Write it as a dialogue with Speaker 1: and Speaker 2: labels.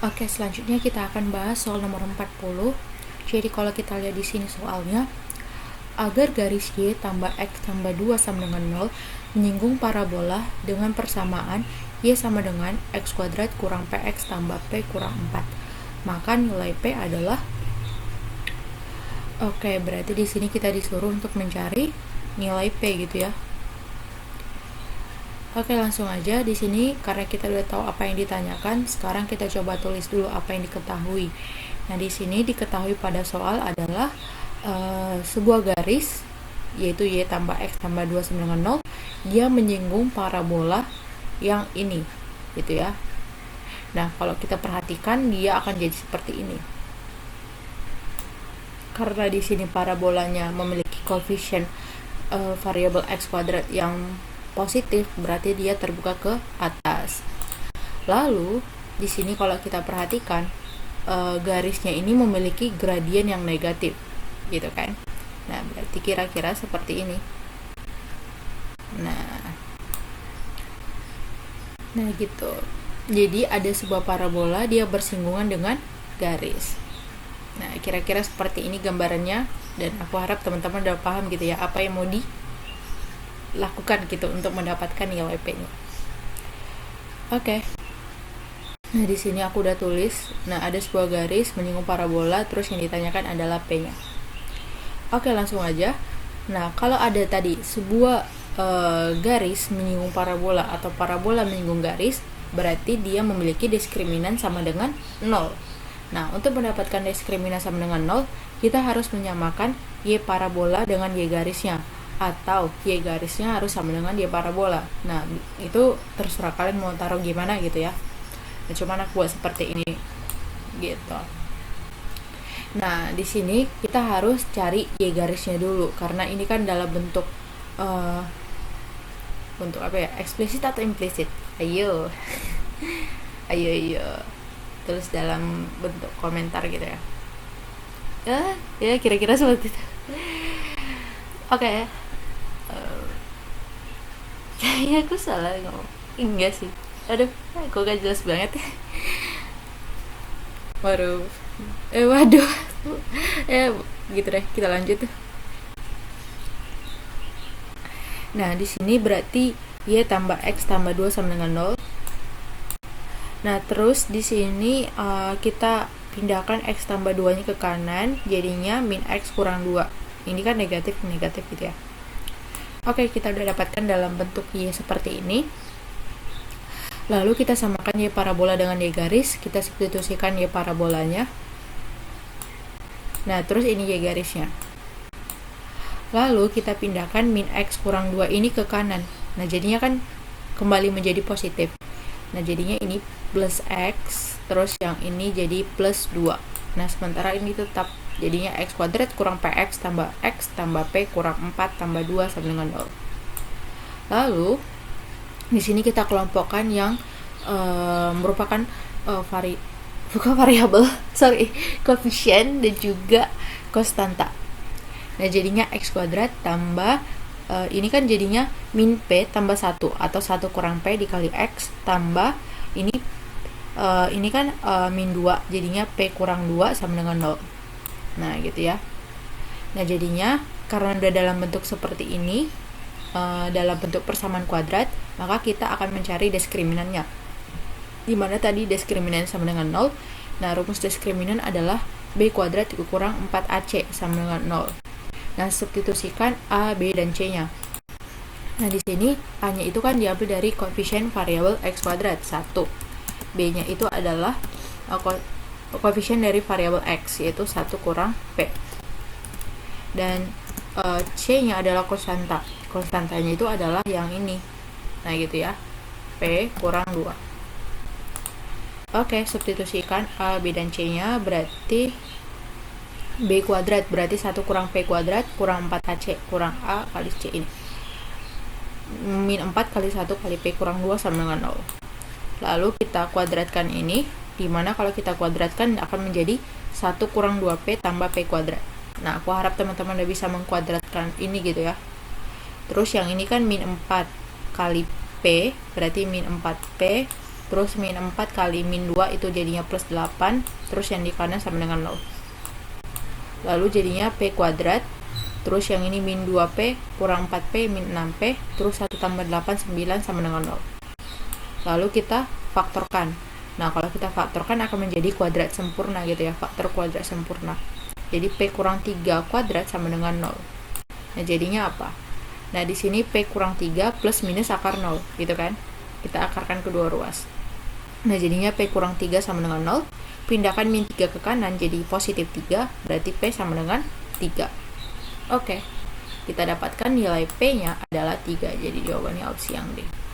Speaker 1: Oke, selanjutnya kita akan bahas soal nomor 40. Jadi kalau kita lihat di sini soalnya, agar garis Y tambah X tambah 2 sama dengan 0 menyinggung parabola dengan persamaan Y sama dengan X kuadrat kurang PX tambah P kurang 4. Maka nilai P adalah, oke, berarti di sini kita disuruh untuk mencari nilai P gitu ya. Oke, langsung aja di sini karena kita udah tahu apa yang ditanyakan, sekarang kita coba tulis dulu apa yang diketahui. Nah, di sini diketahui pada soal adalah sebuah garis yaitu Y tambah X tambah 2 sama dengan 0, dia menyinggung parabola yang ini gitu ya. Nah, kalau kita perhatikan dia akan jadi seperti ini. Karena di sini parabolanya memiliki koefisien variabel X kuadrat yang positif, berarti dia terbuka ke atas. Lalu di sini kalau kita perhatikan garisnya ini memiliki gradien yang negatif gitu kan. Nah, berarti kira-kira seperti ini. Nah gitu. Jadi ada sebuah parabola, dia bersinggungan dengan garis. Nah, kira-kira seperti ini gambarannya, dan aku harap teman-teman udah paham gitu ya apa yang mau dilakukan gitu untuk mendapatkan nilai P-nya. Oke. Nah, di sini aku udah tulis. Nah, ada sebuah garis menyinggung parabola, terus yang ditanyakan adalah P-nya. Oke, langsung aja. Nah, kalau ada tadi sebuah garis menyinggung parabola atau parabola menyinggung garis, berarti dia memiliki diskriminan sama dengan 0. Nah, untuk mendapatkan diskriminan sama dengan 0, kita harus menyamakan Y parabola dengan Y garisnya, atau Y garisnya harus sama dengan Y parabola. Nah, itu terserah kalian mau taruh gimana gitu ya. Nah, cuman aku buat seperti ini gitu. Nah, di sini kita harus cari Y garisnya dulu, karena ini kan dalam bentuk apa ya, eksplisit atau implisit? Ayo ayo terus dalam bentuk komentar gitu ya. Ya kira-kira seperti itu. Oke. Kayaknya aku salah ngomong. Enggak sih. Aduh, aku gak jelas banget ya. Waduh. Waduh. Gitu deh, kita lanjut. Nah, di sini berarti Y tambah X tambah 2 sama dengan 0. Nah, terus di sini kita pindahkan X tambah 2-nya ke kanan, jadinya min X kurang 2. Ini kan negatif gitu ya. Oke, kita udah dapatkan dalam bentuk Y seperti ini. Lalu kita samakan Y parabola dengan Y garis, kita substitusikan Y parabolanya. Nah, terus ini Y garisnya. Lalu kita pindahkan min X kurang 2 ini ke kanan. Nah, jadinya kan kembali menjadi positif. Nah, jadinya ini plus X, terus yang ini jadi plus 2. Nah, sementara ini tetap jadinya X kuadrat kurang PX tambah X tambah P kurang 4 tambah 2 sama dengan 0. Lalu di sini kita kelompokkan yang merupakan koefisien dan juga konstanta. Nah, jadinya X kuadrat tambah ini kan jadinya min P tambah 1 atau 1 kurang P dikali X tambah ini kan min 2, jadinya P kurang 2 sama dengan 0. Nah, gitu ya. Nah, jadinya karena udah dalam bentuk seperti ini, dalam bentuk persamaan kuadrat, maka kita akan mencari diskriminannya. Dimana tadi diskriminan sama dengan 0. Nah, rumus diskriminan adalah B kuadrat kurang 4AC sama dengan 0. Nah, substitusikan A, B, dan C-nya. Nah, di sini A-nya itu kan diambil dari koefisien variabel X kuadrat 1. B-nya itu adalah koefisien dari variabel X, yaitu 1 kurang P. Dan C-nya adalah konstanta. Konstantanya itu adalah yang ini. Nah, gitu ya. P kurang 2. Oke, substitusikan A, B, dan C-nya, berarti B kuadrat berarti 1 kurang P kuadrat kurang 4AC kurang A kali C ini. Min 4 kali 1 kali P kurang 2 sama dengan 0. Lalu kita kuadratkan ini, dimana kalau kita kuadratkan akan menjadi 1 kurang 2P tambah P kuadrat. Nah, aku harap teman-teman udah bisa mengkuadratkan ini gitu ya. Terus yang ini kan min 4 kali P, berarti min 4P terus min 4 kali min 2 itu jadinya plus 8, terus yang di kanan sama dengan 0. Lalu jadinya P kuadrat, terus yang ini min 2P kurang 4P min 6P, terus 1 tambah 8, 9 sama dengan 0. Lalu kita faktorkan. Nah, kalau kita faktorkan akan menjadi kuadrat sempurna gitu ya, faktor kuadrat sempurna. Jadi P kurang 3 kuadrat sama dengan 0. Nah, jadinya apa? Nah, di sini P kurang 3 plus minus akar 0, gitu kan? Kita akarkan kedua ruas. Nah, jadinya P kurang 3 sama dengan 0. Pindahkan min 3 ke kanan jadi positif 3, berarti P sama dengan 3. Oke, kita dapatkan nilai P-nya adalah 3, jadi jawabannya opsi yang D.